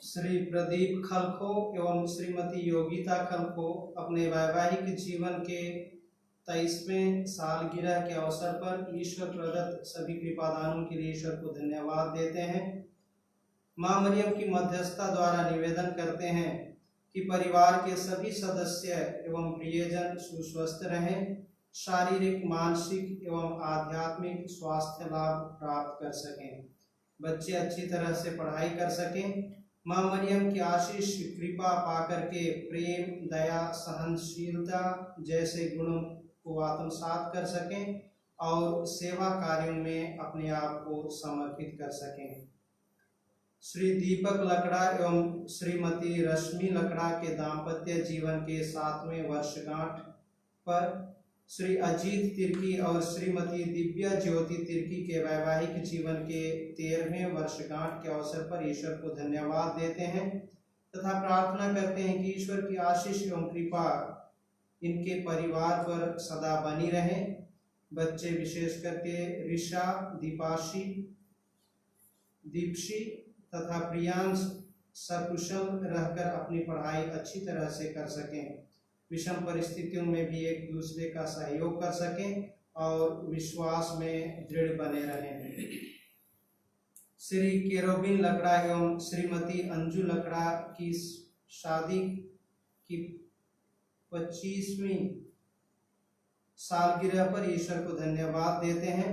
श्री प्रदीप खलखो एवं श्रीमती योगिता खलखो अपने वैवाहिक जीवन के 23वें सालगिरह के अवसर पर ईश्वर प्रदत्त सभी कृपादानों के लिए ईश्वर को धन्यवाद देते हैं। मां मरियम की मध्यस्थता द्वारा निवेदन करते हैं कि परिवार के सभी सदस्य एवं प्रियजन सुस्वस्थ रहें, शारीरिक, मानसिक एवं आध्यात्मिक स्वास्थ्य लाभ प्राप्त कर सकें, बच्चे अच्छी तरह से पढ़ाई कर सकें, मां मरियम की आशीष कृपा पाकर के प्रेम, दया, सहनशीलता जैसे गुणों को आत्मसात कर सकें और सेवा कार्यों में अपने आप को समर्पित कर सकें। श्री दीपक लकड़ा एवं श्रीमती रश्मि लकड़ा के दाम्पत्य जीवन के 7वें वर्षगांठ पर श्री अजीत तिर्की और श्रीमती दिव्या ज्योति तिर्की के वैवाहिक जीवन के 13वें वर्षगांठ के अवसर पर ईश्वर को धन्यवाद देते हैं तथा प्रार्थना करते हैं कि ईश्वर की आशीष एवं कृपा इनके परिवार पर सदा बनी रहे। बच्चे विशेष करके ऋषा, दीपाशी, दीपशी तथा प्रियांश सकुशल रहकर अपनी पढ़ाई अच्छी तरह से कर सकें, विषम परिस्थितियों में भी एक दूसरे का सहयोग कर सकें और विश्वास में दृढ़ बने रहें। श्री केरोबिन लकड़ा एवं श्रीमती अंजू लकड़ा की शादी की 25वीं सालगिरह पर ईश्वर को धन्यवाद देते हैं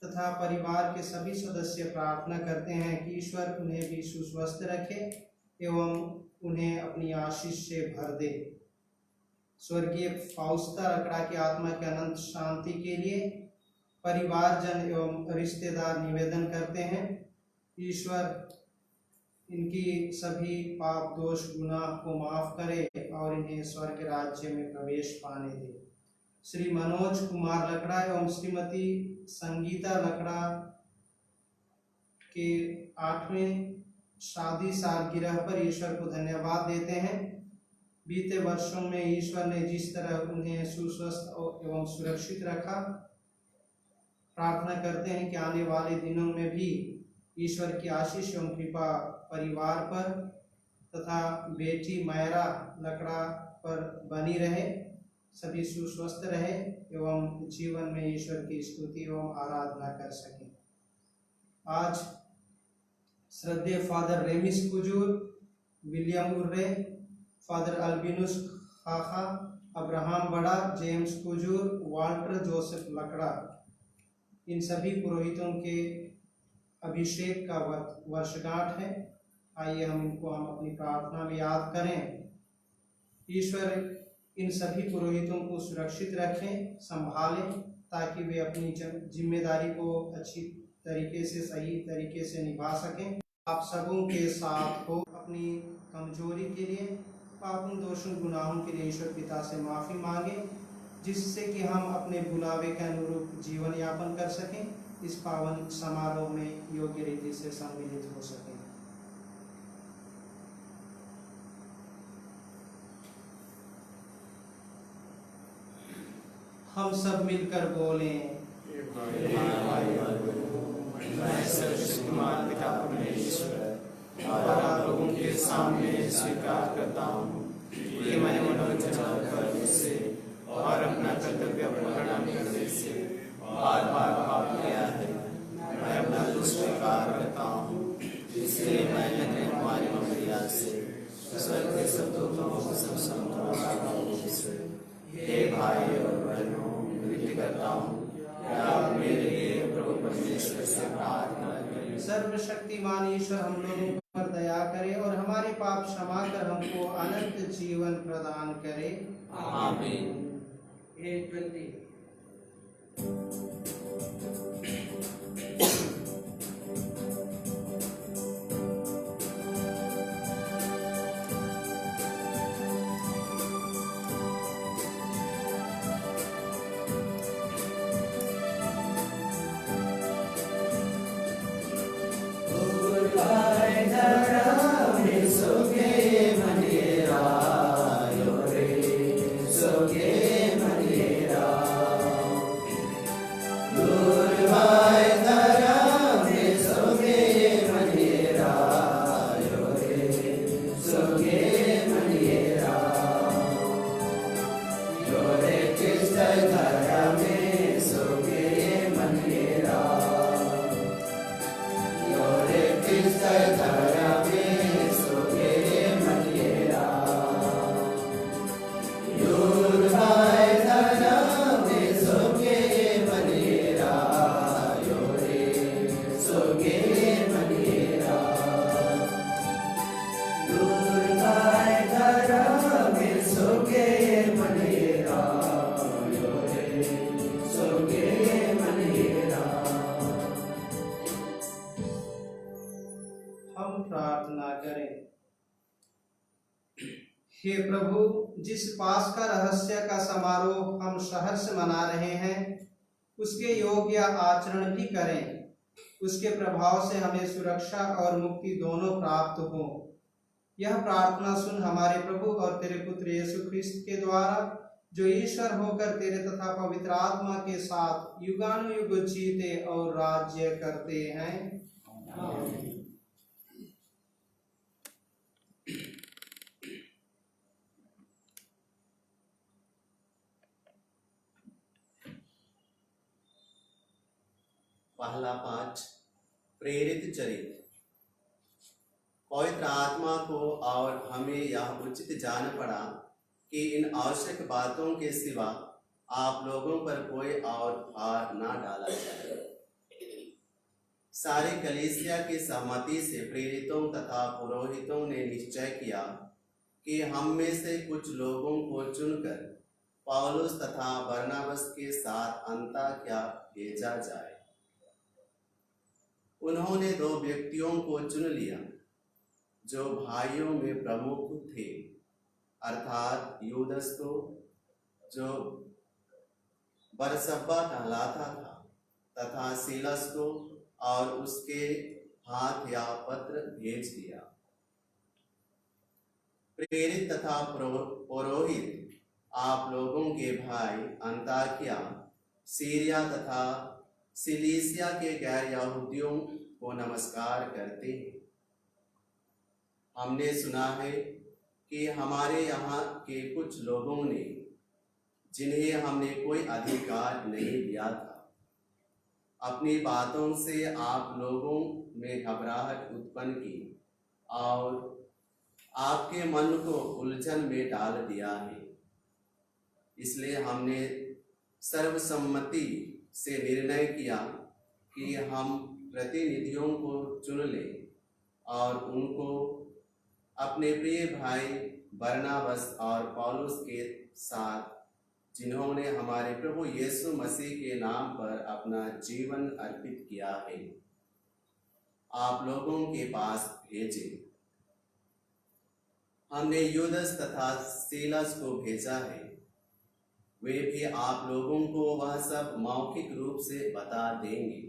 तथा परिवार के सभी सदस्य प्रार्थना करते हैं कि ईश्वर उन्हें भी सुस्वस्थ रखे एवं उन्हें अपनी आशीष से भर दे। स्वर्गीय फाउस्ता लकड़ा की आत्मा के अनंत शांति के लिए परिवारजन एवं रिश्तेदार निवेदन करते हैं। ईश्वर इनकी सभी पाप, दोष, गुनाह को माफ करे और इन्हें स्वर्ग राज्य में प्रवेश पाने दे। श्री मनोज कुमार लकड़ा एवं श्रीमती संगीता लकड़ा के 8वें शादी सालगिरह पर ईश्वर को धन्यवाद देते हैं। बीते वर्षों में ईश्वर ने जिस तरह उन्हें सुस्वस्थ एवं सुरक्षित रखा, प्रार्थना करते हैं कि आने वाले दिनों में भी ईश्वर की आशीष एवं कृपा परिवार पर तथा बेटी मायरा लकड़ा पर बनी रहे, सभी सुस्वस्थ रहे एवं जीवन में ईश्वर की स्तुति एवं आराधना कर सकें। आज श्रद्धेय फादर रेमिस कुजूर, विलियम उर्रे, फादर अल्बिनुस खाखा, अब्राहम बड़ा, जेम्स कुजूर, वाल्टर जोसेफ लकड़ा, इन सभी पुरोहितों के अभिषेक का वर्षगांठ है। आइए हम अपनी प्रार्थना में याद करें। ईश्वर इन सभी पुरोहितों को सुरक्षित रखें, संभालें ताकि वे अपनी जिम्मेदारी को अच्छी तरीके से, सही तरीके से निभा सकें। आप सबों के साथ हो। अपनी कमजोरी के लिए, पापों, दोषों, गुनाहों के लिए ईश्वर पिता से माफ़ी मांगे जिससे कि हम अपने बुलावे के अनुरूप जीवन यापन कर सकें, इस पावन समारोह में योग्य रीति से सम्मिलित हो सकें। हम सब मिलकर बोलें, मैं सर्वशक्तिमान पिता परमेश्वर और आप लोगों के सामने स्वीकार करता हूँ कि मैंने मनोवंचना करने से और अपना कर्तव्य पालन करने से बार बार पाप किया है। मैं अपना दोष स्वीकार करता हूँ, इसलिए मैंने तुम्हारी ममता से स्वर्ग के सब दूतों को हे भाई और बहनों, विनती करता हूँ कि आप मेरे लिए प्रभु परमेश्वर से प्रार्थना करें। सर्वशक्तिमान ईश्वर हम लोगों पर दया करे और हमारे पाप क्षमा कर हमको अनंत जीवन प्रदान करे। आमीन। 8:20 हे प्रभु, जिस पास्का रहस्य का समारोह हम सहर्ष मना रहे हैं, उसके योग्य आचरण भी करें। उसके प्रभाव से हमें सुरक्षा और मुक्ति दोनों प्राप्त हो। यह प्रार्थना सुन हमारे प्रभु और तेरे पुत्र यीशु ख्रिस्त के द्वारा, जो ईश्वर होकर तेरे तथा पवित्र आत्मा के साथ युगानुयुग जीते और राज्य करते हैं। आमीन। पहला पाठ, प्रेरित चरित्र। पवित्र आत्मा को और हमें यह उचित जान पड़ा कि इन आवश्यक बातों के सिवा आप लोगों पर कोई और भार ना डाला जाए। सारी कलीसिया की सहमति से प्रेरितों तथा पुरोहितों ने निश्चय किया कि हम में से कुछ लोगों को चुनकर पौलुस तथा बरनबास के साथ अन्ताकिया भेजा जाए। उन्होंने 2 व्यक्तियों को चुन लिया जो भाइयों में प्रमुख थे, अर्थात यूदस को, जो बरसब्बा कहलाता था, तथा सीलस को, और उसके हाथ या पत्र भेज दिया। प्रेरित तथा पुरोहित आप लोगों के भाई अन्ताकिया, सीरिया तथा सिलीसिया के गैर यहूदियों को नमस्कार करते हैं। हमने सुना है कि हमारे यहाँ के कुछ लोगों ने, जिन्हें हमने कोई अधिकार नहीं दिया था, अपनी बातों से आप लोगों में घबराहट उत्पन्न की और आपके मन को उलझन में डाल दिया है। इसलिए हमने सर्वसम्मति से निर्णय किया कि हम प्रतिनिधियों को चुन लें और उनको अपने प्रिय भाई बरनबास और पौलुस के साथ, जिन्होंने हमारे प्रभु यीशु मसीह के नाम पर अपना जीवन अर्पित किया है, आप लोगों के पास भेजे। हमने यूदस तथा सीलस को भेजा है। वे भी आप लोगों को वह सब मौखिक रूप से बता देंगे।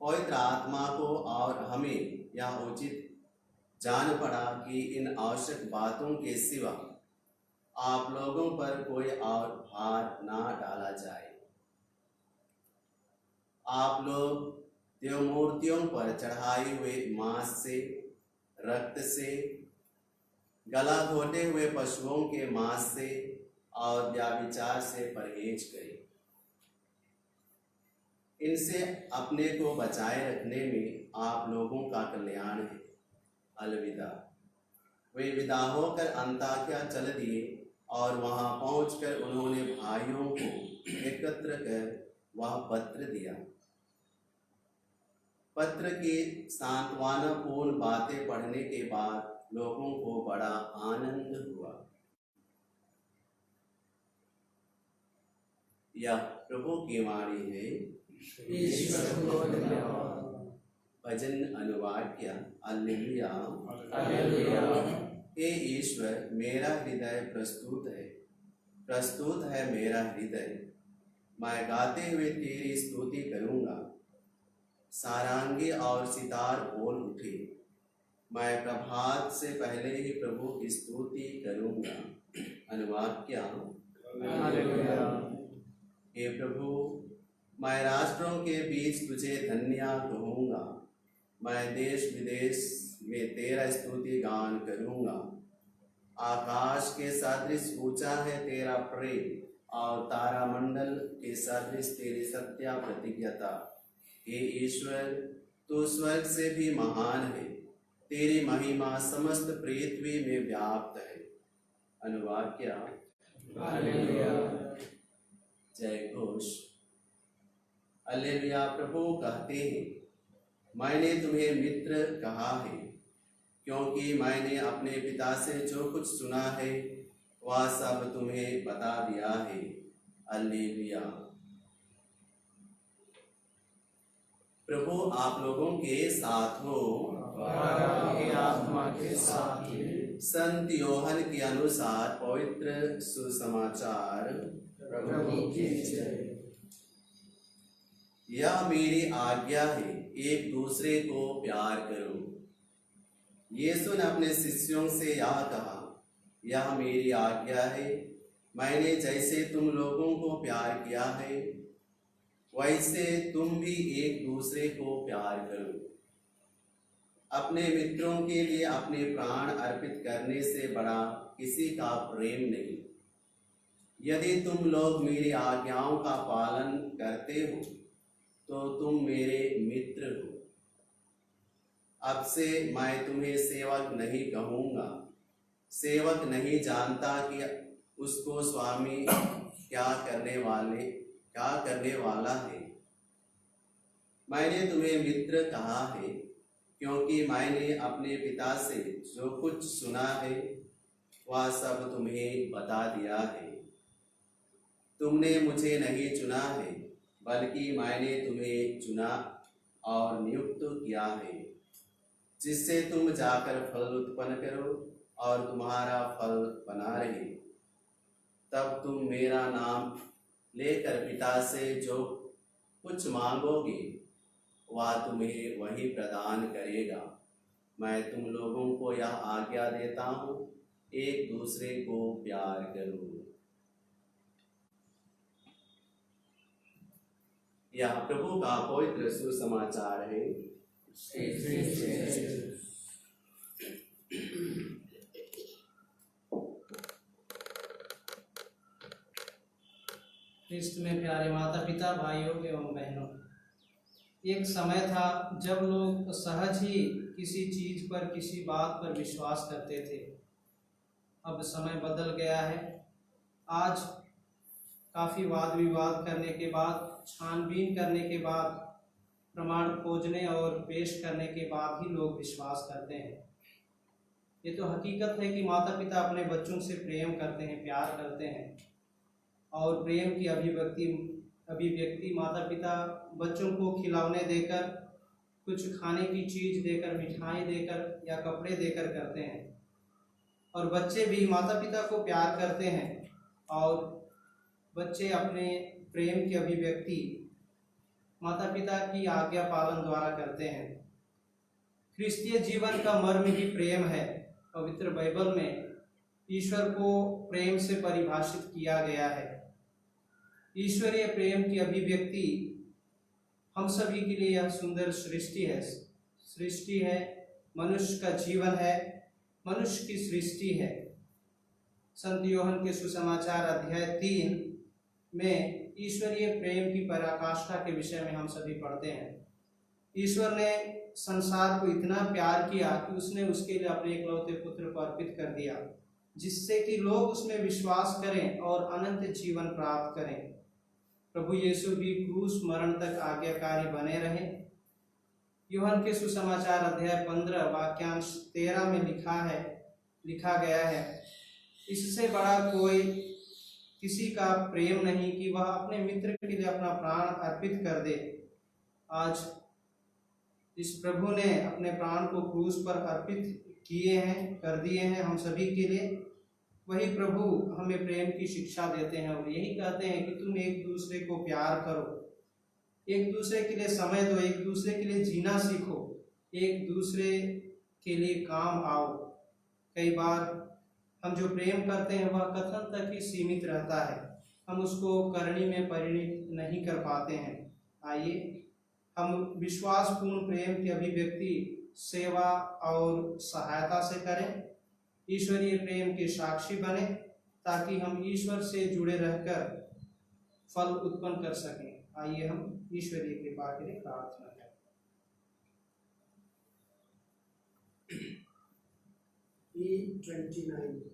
पवित्र आत्मा को और हमें यह उचित जान पड़ा कि इन आवश्यक बातों के सिवा आप लोगों पर कोई और भार ना डाला जाए। आप लोग देवमूर्तियों पर चढ़ाए हुए मांस से, रक्त से, गला घोटे हुए पशुओं के मांस से और व्याभिचार से परहेज करें। इनसे अपने को बचाए रखने में आप लोगों का कल्याण है। अलविदा। वे विदा होकर अंताकिया चल दिए और वहां पहुंचकर उन्होंने भाइयों को एकत्र कर वह पत्र दिया। पत्र की सांत्वनापूर्ण बातें पढ़ने के बाद लोगों को बड़ा आनंद हुआ। यह प्रभु की वाणी है। ईश्वर को धन्यवाद। भजन अनुवाक्य। हालेलुया। हालेलुया। हे ईश्वर, मेरा हृदय प्रस्तुत है मेरा हृदय। मैं गाते हुए तेरी स्तुति करूंगा। सारंगी और सितार बोल उठे। मैं प्रभात से पहले ही प्रभु की स्तुति करूंगा। अनुवाक्य। हालेलुया। हे प्रभु, मैं राष्ट्रों के बीच तुझे धन्य कहूंगा। मैं देश विदेश में तेरा स्तुति गान करूंगा। आकाश के सदृश ऊंचा है तेरा प्रेम और तारामंडल के सदृश तेरी सत्या प्रतिज्ञता। हे ईश्वर, तू स्वर्ग से भी महान है। तेरी महिमा समस्त पृथ्वी में व्याप्त है। अनुवाक्य। हालेलुया। जय घोष। हालेलुया। प्रभु कहते हैं, मैंने तुम्हें मित्र कहा है, क्योंकि मैंने अपने पिता से जो कुछ सुना है वह सब तुम्हें बता दिया है। हालेलुया। प्रभु आप लोगों के साथ हो और आपकी आत्मा के साथ ही। संत योहन के अनुसार पवित्र सुसमाचार। प्रभु की जय। यह मेरी आज्ञा है, एक दूसरे को प्यार करो। यीशु ने अपने शिष्यों से यह कहा, यह मेरी आज्ञा है, मैंने जैसे तुम लोगों को प्यार किया है वैसे तुम भी एक दूसरे को प्यार करो। अपने मित्रों के लिए अपने प्राण अर्पित करने से बड़ा किसी का प्रेम नहीं। यदि तुम लोग मेरी आज्ञाओं का पालन करते हो तो तुम मेरे मित्र हो। अब से मैं तुम्हें सेवक नहीं कहूंगा। सेवक नहीं जानता कि उसको स्वामी क्या करने वाला है। मैंने तुम्हें मित्र कहा है, क्योंकि मैंने अपने पिता से जो कुछ सुना है वह सब तुम्हें बता दिया है। तुमने मुझे नहीं चुना है, बल्कि मैंने तुम्हें चुना और नियुक्त किया है, जिससे तुम जाकर फल उत्पन्न करो और तुम्हारा फल बना रहे। तब तुम मेरा नाम लेकर पिता से जो कुछ मांगोगे वह तुम्हें वही प्रदान करेगा। मैं तुम लोगों को यह आज्ञा देता हूँ, एक दूसरे को प्यार करो। यह प्रभु का पवित्र सुसमाचार है। ख्रिस्त में प्यारे माता पिता, भाइयों एवं बहनों, एक समय था जब लोग सहज ही किसी चीज पर, किसी बात पर विश्वास करते थे। अब समय बदल गया है। आज काफ़ी वाद विवाद करने के बाद, छानबीन करने के बाद, प्रमाण खोजने और पेश करने के बाद ही लोग विश्वास करते हैं। ये तो हकीकत है कि माता पिता अपने बच्चों से प्रेम करते हैं, प्यार करते हैं, और प्रेम की अभिव्यक्ति माता पिता बच्चों को खिलौने देकर, कुछ खाने की चीज़ देकर, मिठाई देकर या कपड़े देकर करते हैं। और बच्चे भी माता पिता को प्यार करते हैं और बच्चे अपने प्रेम की अभिव्यक्ति माता पिता की आज्ञा पालन द्वारा करते हैं। क्रिस्तीय जीवन का मर्म ही प्रेम है। पवित्र बाइबल में ईश्वर को प्रेम से परिभाषित किया गया है। ईश्वरीय प्रेम की अभिव्यक्ति हम सभी के लिए यह सुंदर सृष्टि है, मनुष्य का जीवन है, मनुष्य की सृष्टि है। संत योहन के सुसमाचार अध्याय 3 में ईश्वरीय प्रेम की पराकाष्ठा के विषय में हम सभी पढ़ते हैं। ईश्वर ने संसार को इतना प्यार किया कि उसने उसके लिए अपने एकलौते पुत्र को अर्पित कर दिया, जिससे कि लोग उसमें विश्वास करें और अनंत जीवन प्राप्त करें। प्रभु यीशु भी क्रूस मरण तक आज्ञाकारी बने रहे। यूहन के सुसमाचार अध्याय 15 वाक्यांश 13 में लिखा गया है, इससे बड़ा कोई किसी का प्रेम नहीं कि वह अपने मित्र के लिए अपना प्राण अर्पित कर दे। आज इस प्रभु ने अपने प्राण को क्रूस पर अर्पित कर दिए हैं हम सभी के लिए। वही प्रभु हमें प्रेम की शिक्षा देते हैं और यही कहते हैं कि तुम एक दूसरे को प्यार करो, एक दूसरे के लिए समय दो, एक दूसरे के लिए जीना सीखो, एक दूसरे के लिए काम आओ। कई बार हम जो प्रेम करते हैं वह कथन तक ही सीमित रहता है, हम उसको करनी में परिणित नहीं कर पाते हैं। आइए हम विश्वासपूर्ण प्रेम की अभिव्यक्ति सेवा और सहायता से करें, ईश्वरीय प्रेम के साक्षी बने, ताकि हम ईश्वर से जुड़े रहकर फल उत्पन्न कर सकें। आइए हम ईश्वरीय कृपा के लिए प्रार्थना करें। E29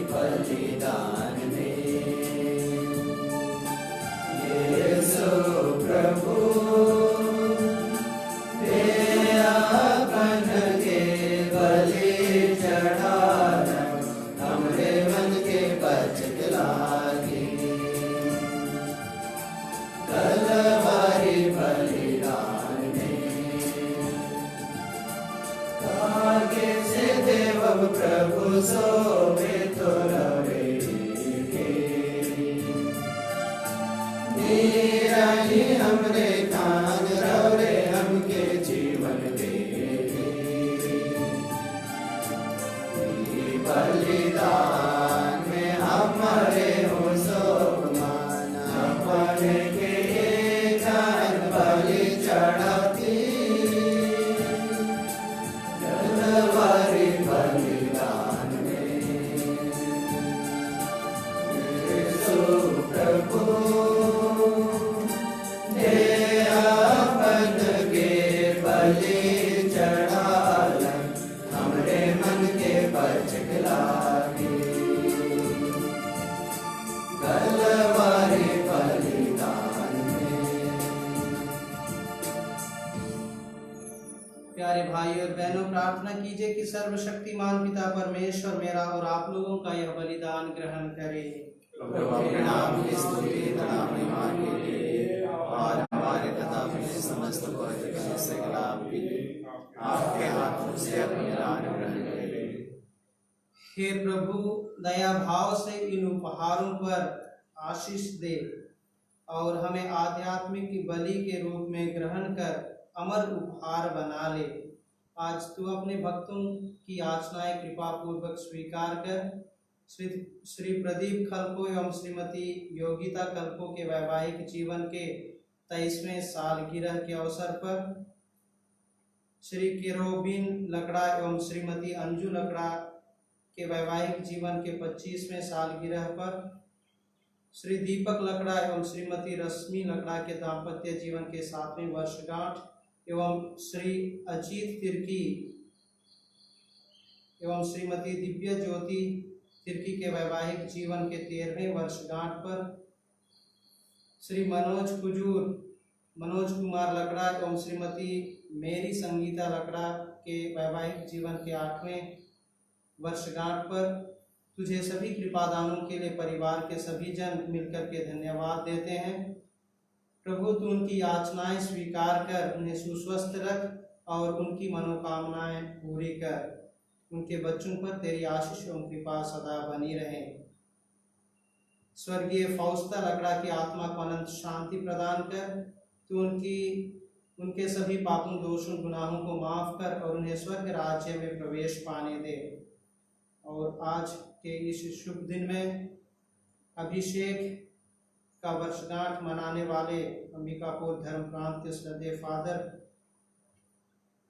बलिदान में यीशु प्रभु अपन के बलि चढ़ाना हमरे मन के बचत लागी। तलवारी बलिदान में आगे से देव प्रभु सोवे तो रवे निराली हमरे कान रवे हमके जीवन दे। बलिदान में हमारे हो सो माना, अपने के जान बलि चढ़ाती। तलवारी बलिदान में यीशु प्रभु दे अपन के बलि चढ़ालन हमरे मन के बचक लागी। तलवारी बलिदान में। प्यारे भाई और बहनों, प्रार्थना कीजिए कि सर्वशक्तिमान पिता परमेश्वर मेरा और आप लोगों का यह बलिदान ग्रहण करे। प्रभु अपने नाम की स्तुति तथा महिमा के लिए और हमारे तथा अपने समस्त पवित्र से लाभ के लिए आपके हाथों से अपनी दान ग्रहण करें। हे प्रभु, दया भाव से इन उपहारों पर आशीष दे और हमें आध्यात्मिक बलि के रूप में ग्रहण कर अमर उपहार बना ले। आज तू अपने भक्तों की याचनाएं कृपा पूर्वक स्वीकार कर श्री प्रदीप खलको एवं श्रीमती योगिता खलको के वैवाहिक जीवन के 23वें सालगिरह के अवसर पर श्री केरोबिन लकड़ा एवं श्रीमती अंजू लकड़ा के वैवाहिक जीवन के 25वें सालगिरह पर श्री दीपक लकड़ा एवं श्रीमती रश्मि लकड़ा के दाम्पत्य जीवन के 7वें वर्षगांठ एवं श्री अजीत तिर्की एवं श्रीमती दिव्य ज्योति तिर्की के वैवाहिक जीवन के 13वें वर्षगांठ पर श्री मनोज कुमार लकड़ा एवं श्रीमती मेरी संगीता लकड़ा के वैवाहिक जीवन के 8वें वर्षगांठ पर तुझे सभी कृपादानों के लिए परिवार के सभी जन मिलकर के धन्यवाद देते हैं। प्रभु तू उनकी याचनाएं स्वीकार कर उन्हें सुस्वस्थ रख और उनकी मनोकामनाएं पूरी कर। उनके बच्चों पर तेरी आशीष एवं कृपा सदा बनी रहे। स्वर्गीय फौस्ता लकड़ा की आत्मा को अनंत शांति प्रदान कर। तू उनके सभी पापों दोषों गुनाहों को माफ कर और उन्हें स्वर्ग राज्य में प्रवेश पाने दे। और आज के इस शुभ दिन में अभिषेक का वर्षगांठ मनाने वाले अंबिकापुर धर्म प्रांत के श्रद्धेय फादर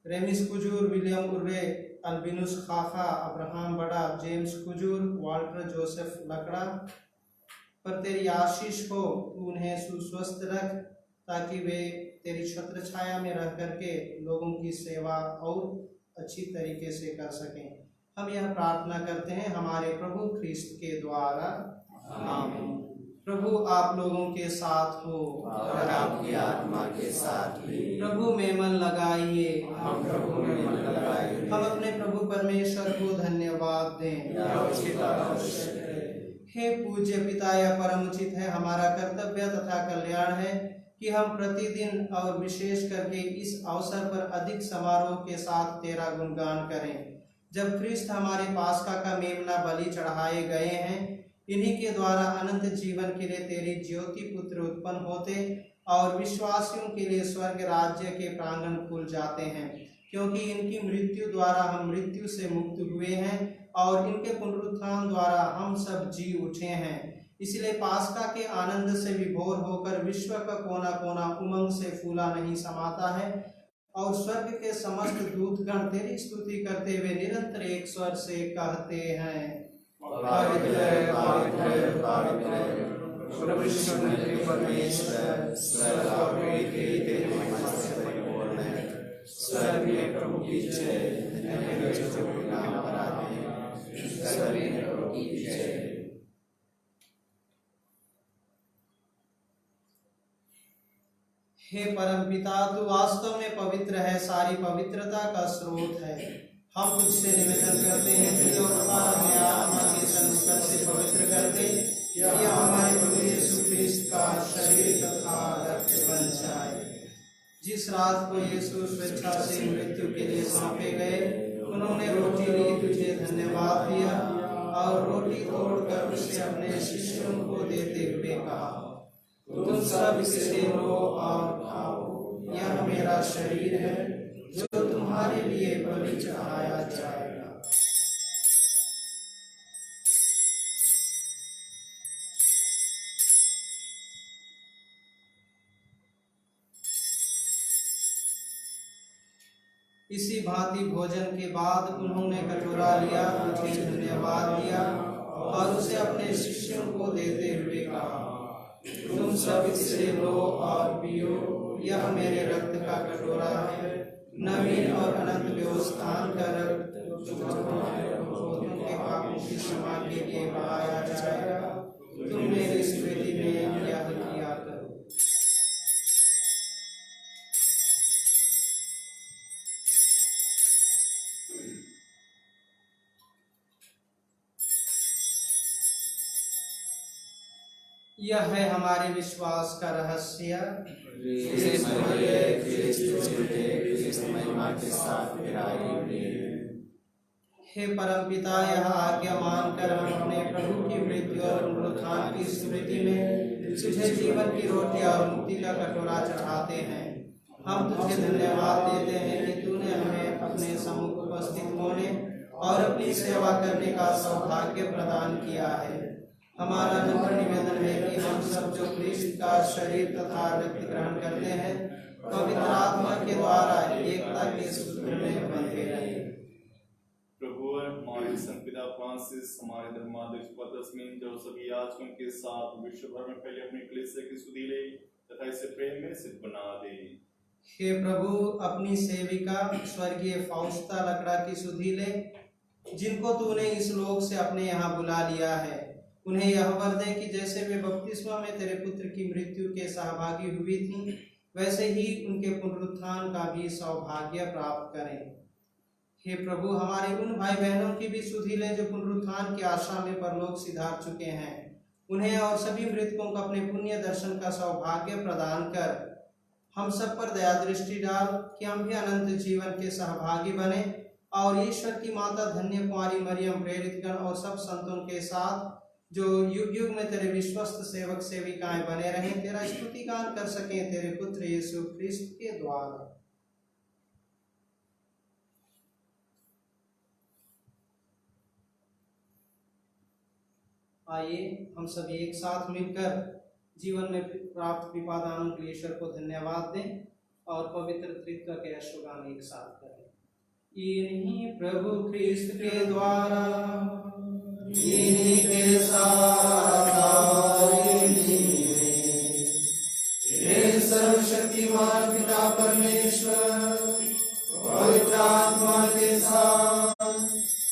रेमिस कुजूर, विलियम उर्रे, अल्बिनुस खाखा, अब्राहम बड़ा, जेम्स कुजूर, वाल्टर जोसेफ लकड़ा पर तेरी आशीष हो। तू उन्हें सुस्वस्थ रख ताकि वे तेरी छत्र छाया में रह करके लोगों की सेवा और अच्छी तरीके से कर सकें। हम यह प्रार्थना करते हैं हमारे प्रभु ख्रिस्त के द्वारा, आमीन। प्रभु आप लोगों के साथ हो और आपकी आत्मा के साथ भी। प्रभु में मन लगाइए, हम प्रभु में मन लगाए। हम अपने प्रभु परमेश्वर को धन्यवाद दें। यह उचित और आवश्यक है। हे पूज्य पिता, यह परम उचित है, हमारा कर्तव्य तथा कल्याण है कि हम प्रतिदिन और विशेष करके इस अवसर पर अधिक समारोह के साथ तेरा गुणगान करें। जब ख्रिस्त हमारे पास्का का मेमना बलि चढ़ाए गए हैं, इन्हीं के द्वारा अनंत जीवन के लिए तेरी ज्योति पुत्र उत्पन्न होते और विश्वासियों के लिए स्वर्ग राज्य के प्रांगण खुल जाते हैं। क्योंकि इनकी मृत्यु द्वारा हम मृत्यु से मुक्त हुए हैं और इनके पुनरुत्थान द्वारा हम सब जी उठे हैं। इसलिए पास्का के आनंद से विभोर होकर विश्व का कोना कोना उमंग से फूला नहीं समाता है और स्वर्ग के समस्त दूतगण तेरी स्तुति करते हुए निरंतर एक स्वर से कहते हैं, पवित्र पवित्र पवित्र प्रभु परमेश्वर, स्वर्ग और पृथ्वी तेरी महिमा से परिपूर्ण है। स्वर्ग में प्रभु की जय, नाम पर आते हैं। स्वर्ग में प्रभु की जय। हे परमपिता, तू वास्तव में पवित्र है, सारी पवित्रता का स्रोत है। हम तुझसे निवेदन करते हैं कि अपने आत्मा के संस्कार से पवित्र कर दे, यह हमारे प्रभु यीशु ख्रिस्त का शरीर तथा रक्त बन जाए। जिस रात को यीशु स्वेच्छा से मृत्यु के लिए सौंपे गए, उन्होंने रोटी ली, तुझे धन्यवाद दिया और रोटी तोड़कर उसे अपने शिष्यों को देते हुए कहा, तुम सब इसे लो और खाओ, यह मेरा शरीर है जो तुम्हारे लिए बलि चढ़ाया जाएगा। इसी भांति भोजन के बाद उन्होंने कटोरा लिया, तुझे धन्यवाद दिया और उसे अपने शिष्यों को देते हुए कहा, तुम सब इसे लो और पियो, यह मेरे रक्त का कटोरा है, नवीन और अनंत व्यवस्थान का रक्त जो के पापों की क्षमा के लिए बहाया जाएगा। तुम मेरी स्मृति में यह किया करो। यह है हमारे विश्वास का रहस्य। हे परमपिता, यह आज्ञा मानकर हम अपने प्रभु की मृत्यु और पुनरुत्थान की स्मृति में तुझे जीवन की रोटी और मुक्ति का कटोरा चढ़ाते हैं। हम तुझे धन्यवाद देते हैं कि तूने हमें अपने सम्मुख उपस्थित होने और अपनी सेवा करने का सौभाग्य प्रदान किया है। हमारा नम्र निवेदन है कि हम सब जो ख्रिस्त का शरीर तथा रक्त ग्रहण करते हैं, पवित्र आत्मा के द्वारा एकता के सूत्र में बंधे रहे। प्रभु हमारे संपिता फ्रांसिस, हमारे धर्माध्यक्ष पदस्मिन, जो सभी याजकों के साथ विश्व भर में फैले अपनी कलीसिया की सुधि ले तथा इसे प्रेम में सिद्ध बना दे। हे प्रभु, अपनी सेविका स्वर्गीय फौस्ता लकड़ा की सुधि ले जिनको तूने इस लोक से अपने यहाँ बुला लिया है, उन्हें यह वर दे कि जैसे वे बपतिस्मा में तेरे पुत्र की मृत्यु के सहभागी हुई थी, वैसे ही उनके पुनरुत्थान का भी सौभाग्य प्राप्त करें। हे प्रभु, हमारे उन भाई बहनों की भी सुधि ले जो पुनरुत्थान की आशा में परलोक सिधार चुके हैं। उन्हें और सभी मृतकों को अपने पुण्य दर्शन का सौभाग्य प्रदान कर हम सब पर दया दृष्टि डाल कि हम भी अनंत जीवन के सहभागी बने और ईश्वर की माता धन्य कुमारी मरियम, प्रेरित गण और सब संतों के साथ जो युग युग में तेरे विश्वस्त सेवक सेविकाएं बने रहें, तेरा स्तुति गान कर सकें तेरे पुत्र यीशु ख्रिस्त के द्वारा। आइए हम सभी एक साथ मिलकर जीवन में प्राप्त विपादानों के लिए ईश्वर को धन्यवाद दें और पवित्र त्रित्व के यशोगान एक साथ करें। इन्हीं प्रभु ख्रिस्त के द्वारा, इन्हीं के साथ और इन्हीं में, हे सर्वशक्तिमान पिता परमेश्वर, पवित्र आत्मा के साथ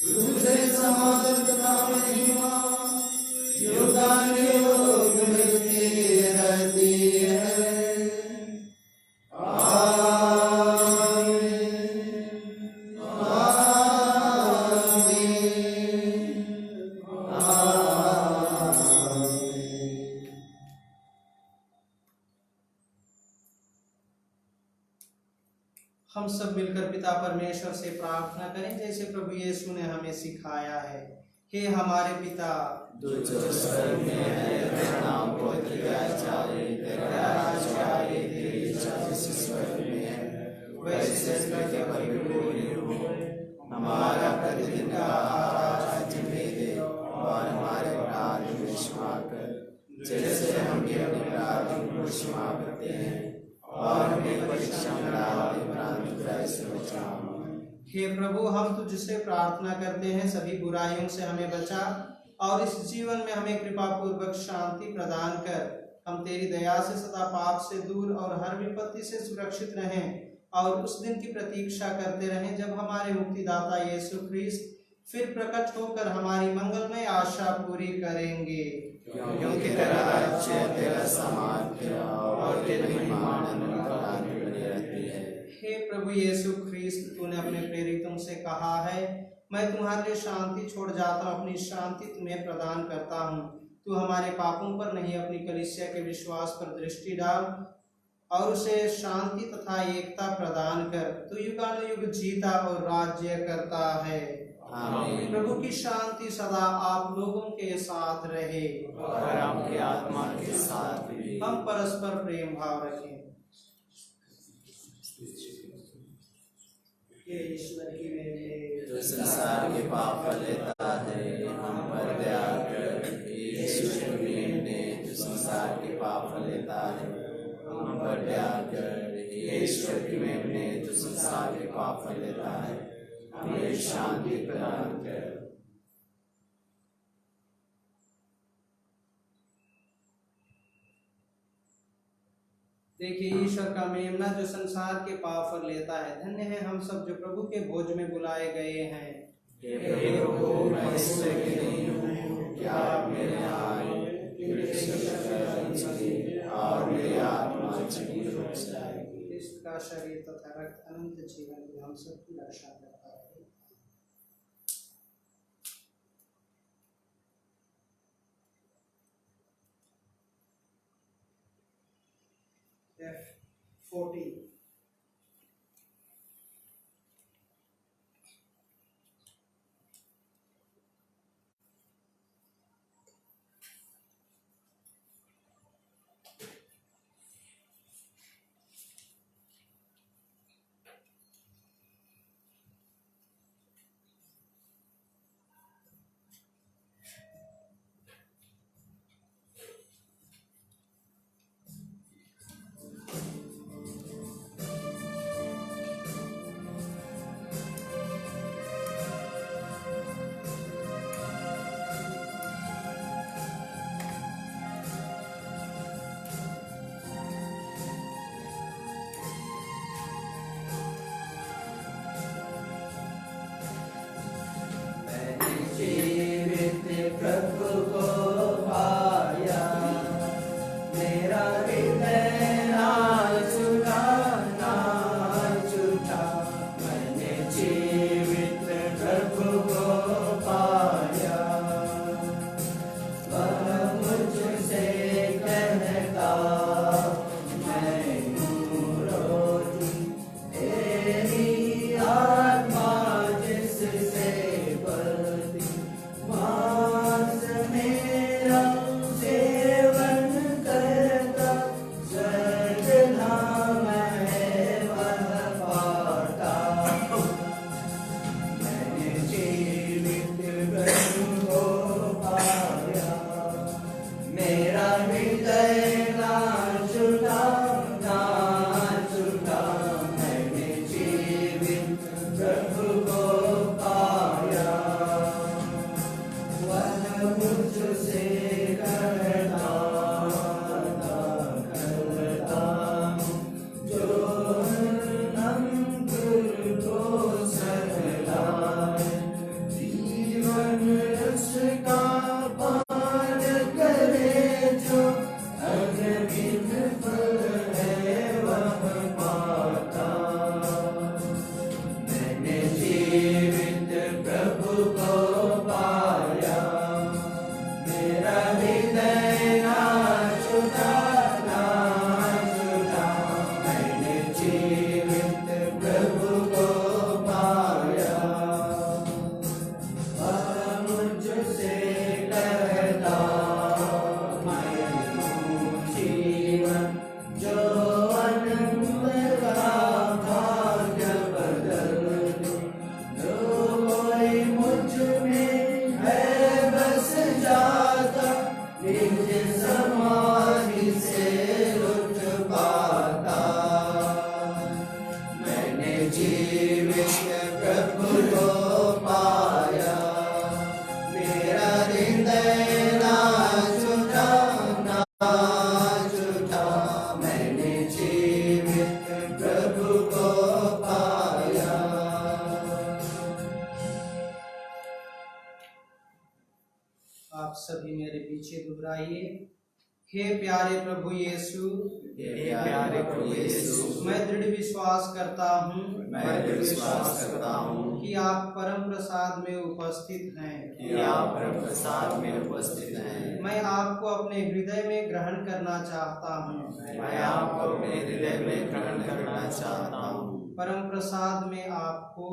तुझे समाधान तथा महिमा युगानुयुग मिलती रहती है। हम सब मिलकर पिता परमेश्वर से प्रार्थना करें जैसे प्रभु यीशु ने हमें सिखाया है। हे हमारे पिता, जो स्वर्ग में है, तेरा नाम पवित्र जाए, तेरा राज्य आए, तेरी इच्छा जैसे स्वर्ग में है वैसे पृथ्वी पर भी पूरी हो। हमारा प्रतिदिन का आहार आज हमें दे और हमारे अपराध हमें क्षमा कर जैसे हम भी अपने अपराधियों को क्षमा करते हैं, और हमें परीक्षा में डाल दे परंतु बुराई से बचाओ। हे प्रभु, हम तुझसे प्रार्थना करते हैं सभी बुराइयों से हमें बचा और इस जीवन में हमें कृपा पूर्वक शांति प्रदान कर हम तेरी दया से सदा पाप से दूर और हर विपत्ति से सुरक्षित रहें और उस दिन की प्रतीक्षा करते रहें जब हमारे मुक्तिदाता यीशु ख्रिस्त फिर प्रकट होकर हमारी मंगलमय आशा पूरी करेंगे। क्योंकि तेरा राज्य, तेरा सामर्थ्य और तेरी महिमा अनंत बनी रहती है। हे प्रभु यीशु ख्रिस्त, तूने अपने प्रेरितों से कहा है, मैं तुम्हारे लिए शांति छोड़ जाता हूँ, अपनी शांति तुम्हें प्रदान करता हूँ। तू हमारे पापों पर नहीं, अपनी कलीसिया के विश्वास पर दृष्टि डाल और उसे शांति तथा एकता प्रदान कर। तू युगानुयुग जीता और राज्य करता है। आमीन। प्रभु की शांति सदा आप लोगों के साथ रहे और आपकी आत्मा के साथ भी। हम परस्पर प्रेम भाव रखें। ये ईश्वर की मेरे जो संसार के पाप लेता है, हम पर दया कर। ईश्वर की ने जो संसार के पाप लेता है, हम पर दया कर। ईश्वर की ने जो संसार के पाप लेता है, हमें शांति प्रदान कर। देखिए, ईश्वर का मेमना जो संसार के पाप पर लेता है। धन्य है हम सब जो प्रभु के भोज में बुलाए गए हैं। हे प्रभु, मैं इस योग्य नहीं हूँ कि आप मेरे आए, और मेरी आत्मा चंगी हो जाएगी। ख्रिस्त का शरीर तथा रक्त अनंत जीवन में हम सबकी रक्षा करता है। F40 हे प्रभु को पाया। आप सभी मेरे पीछे दोहराइए। हे प्यारे प्रभु यीशु, हे प्यारे प्रभु यीशु, मैं दृढ़ विश्वास करता हूँ कि आप परम प्रसाद में उपस्थित हैं। कि आप परम प्रसाद में उपस्थित हैं। मैं आपको अपने हृदय में ग्रहण करना चाहता हूँ। मैं आपको अपने हृदय में ग्रहण करना चाहता हूँ। परम प्रसाद में आपको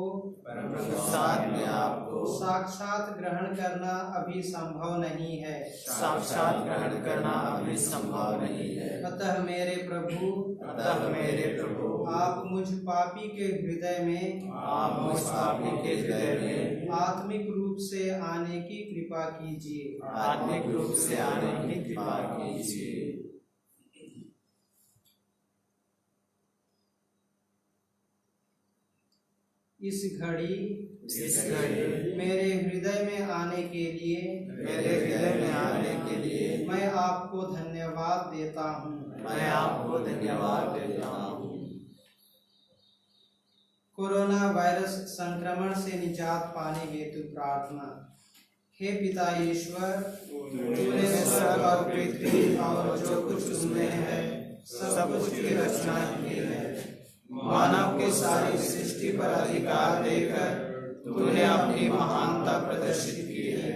साक्षात ग्रहण करना अभी संभव नहीं है। साक्षात ग्रहण करना अभी संभव नहीं है। अतः मेरे प्रभु, आप मुझ पापी के हृदय में आत्मिक रूप से आने की कृपा कीजिए। इस घड़ी मेरे हृदय में आने के लिए मैं आपको धन्यवाद देता हूँ। कोरोना वायरस संक्रमण से निजात पाने हेतु प्रार्थना। हे पिता ईश्वर, तूने स्वर्ग और पृथ्वी और जो कुछ उसमें है सब कुछ की रचना की है। मानव के सारी सृष्टि पर अधिकार देकर तूने अपनी महानता प्रदर्शित की है।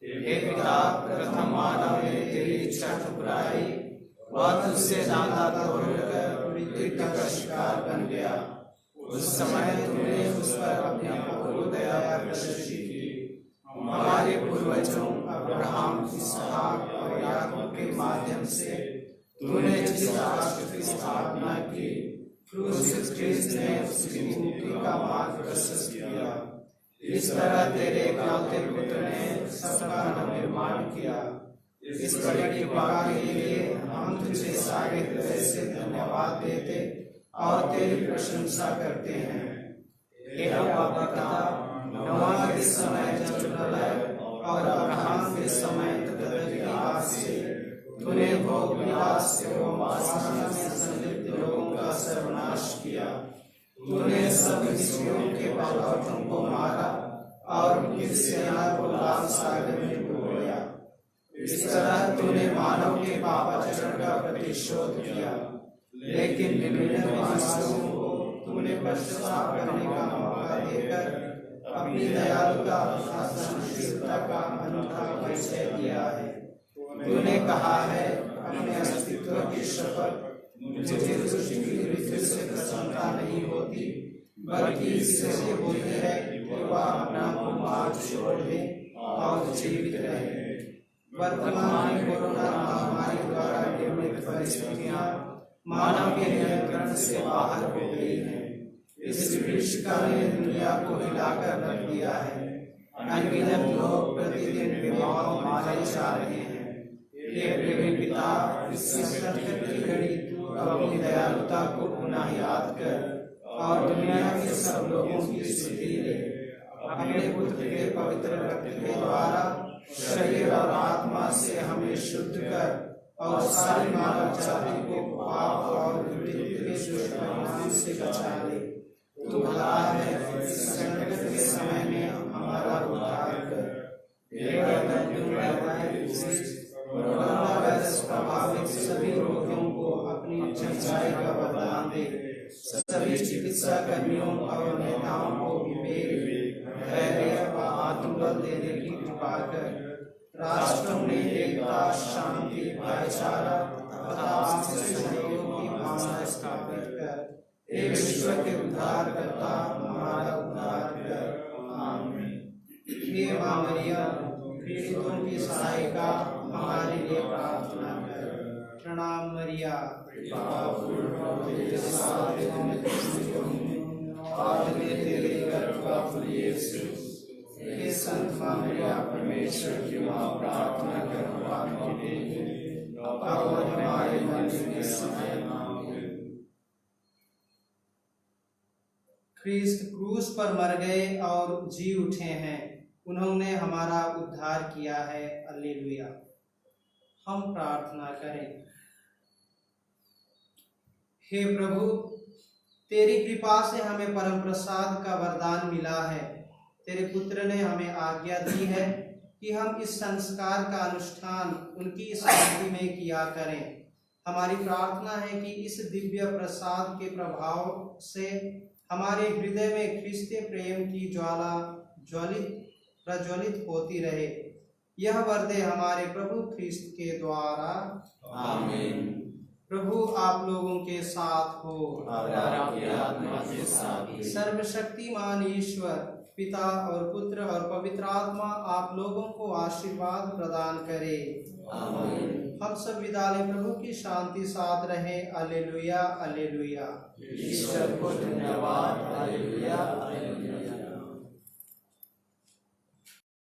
हे पिता, प्रथम मानव ने तेरी इच्छा ठुकराई, वह तुझसे नाता तोड़कर मृत्यु का शिकार बन गया। उस समय तूने उस पर अपनी अपूर्व दया प्रदर्शित की। हमारे पूर्वजों अब्राहम, इसहाक और याकूब के माध्यम से तूने जिस राष्ट्र की स्थापना की, क्रूस ने उसकी मुक्ति का मार्ग प्रशस्त किया। इस तरह तेरे इकलौते पुत्र ने सबका नवनिर्माण किया। इस बड़ी कृपा के लिए हम तुझे सारे हृदय से धन्यवाद देते और तेरी प्रशंसा करते हैं। हे पिता, नोआ के समय जलप्रलय और अब्राहम के समय तदधिकार से तूने भोग विलास एवं वासना में संलिप्त लोगों का सर्वनाश किया। तूने सब मिस्रियों के बालकों को मारा और उनकी सेना को लाल सागर में डुबोया। इस तरह तूने मानव के पापाचरण का प्रतिशोध किया, लेकिन विभिन्न वंशों को तूने पश्चाताप करने का मौका देकर अपनी दयालुता और सहनशीलता का अनूठा परिचय दिया है। तूने कहा है, अपने अस्तित्व की शपथ, मुझे सृष्टि की ऋतु से प्रसन्नता नहीं होती, बल्कि इससे होती है कि वह अपना मार्ग छोड़ दे और जीवित रहे। वर्तमान कोरोना महामारी द्वारा निर्मित परिस्थितियां मानव के नियंत्रण से बाहर हो गई हैं। इस विभीषिका ने दुनिया को हिलाकर रख दिया है। अनगिनत लोग प्रतिदिन बीमार मारे जा रहे हैं। हे प्रेमी पिता, इस संकट की घड़ी तू अपनी दयालुता को पुनः याद कर और दुनिया के सब लोगों की स्तुति ले। अपने पुत्र के पवित्र रक्त के द्वारा शरीर और आत्मा से हमें शुद्ध कर और सारी मानव जाति को पाप और मृत्यु के दुष्ट परिणाम से बचा ले। तू भला है, इस संकट के समय में हमारा उद्धार कर। कोरोना वायरस प्रभावित सभी रोगियों को अपनी अच्छाई का वरदान दे। सभी चिकित्सा कर्मियों और नेताओं को विवेक, धैर्य व आत्मबल देने की कृपा कर। राष्ट्रों में एकता, शांति, भाईचारा तथा आपसी सहयोग की भावना स्थापित कर। हे विश्व के उद्धारकर्ता, हमारा उद्धार कर। आमीन। हे मां मरियम, पीड़ितों की सहायिका, हमारे लिए प्रार्थना कर। प्रणाम मरिया, तेरे गर्भ का फल यीशु। हे संत मां मरिया, परमेश्वर की मां, प्रार्थना कर हमारे लिए और हमारे मरने के समय। ख्रिस्त क्रूस पर मर गए और जी उठे हैं। उन्होंने हमारा उद्धार किया है। हालेलुया। हम प्रार्थना करें। हे प्रभु, तेरी कृपा से हमें परम प्रसाद का वरदान मिला है। तेरे पुत्र ने हमें आज्ञा दी है कि हम इस संस्कार का अनुष्ठान उनकी स्मृति में किया करें। हमारी प्रार्थना है कि इस दिव्य प्रसाद के प्रभाव से हमारे हृदय में ख्रिस्तीय प्रेम की ज्वाला प्रज्वलित होती रहे। यह वर दे हमारे प्रभु ख्रिस्त के द्वारा, आमीन। प्रभु आप लोगों के साथ हो और आपकी आत्मा के साथ भी। सर्वशक्तिमान ईश्वर पिता और पुत्र और पवित्र आत्मा आप लोगों को आशीर्वाद प्रदान करे। आमीन। हम सब विदा लें। प्रभु की शांति साथ रहे। alleluia alleluia। ईश्वर को धन्यवाद। Hallelujah hallelujah.